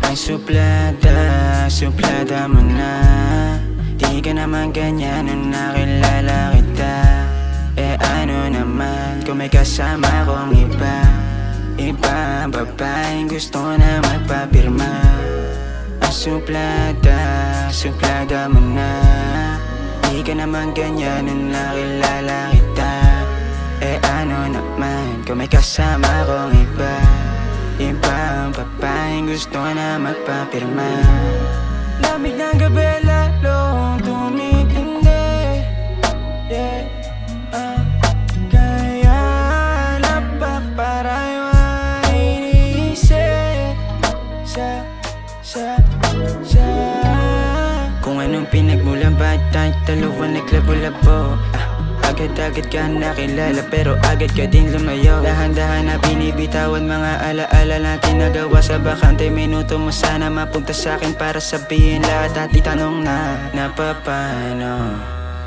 Ay suplada, suplada mo na. Di ka naman ganyan nung nakilala kita. Eh ano naman kung may kasama kong iba. Iba ang babaeng gusto na magpapirma. Ay suplada, suplada mo na. Di ka naman ganyan nung nakilala kita. Eh ano naman kung may kasama kong iba. Iba ang babaeng gusto na magpapirma. Lamig ng gabi lalong tumitindi, yeah. Kaya napaparayo ang iniisip siya. Kung anong pinagmulan ba't tayo dalawa naglabo-labo. Agad-agad ka nakilala pero agad ka din lumayo. Dahan-dahan na binibitawan mga alaala natin nagawa sa bakante minuto mo. Sana mapunta sa'kin para sabihin lahat at itanong na paano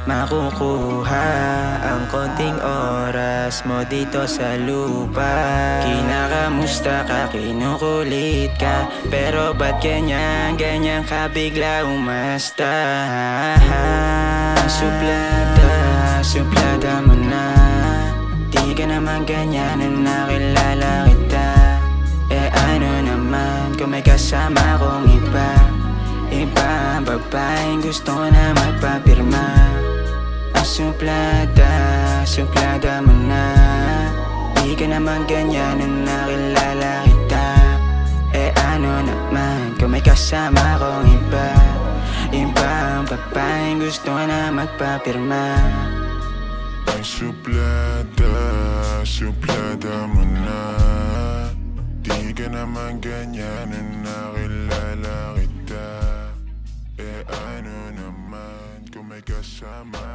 makukuha ang konting oras mo dito sa lupa. Kinakamusta ka, kinukulit ka, pero ba't ganyan ka bigla umasta? Suplada mo na. Di ka naman ganyan nung nakilala kita. Eh ano naman kung may kasama kong iba. Iba ang babaeng gusto na magpapirma. Suplada mo na. Di ka naman ganyan nung nakilala kita. Eh ano naman kung may kasama kong iba. Iba ang babaeng gusto na magpapirma. Ay suplada mo na. Di ka naman ganyan nung nakilala kita. Eh ano naman kung may kasama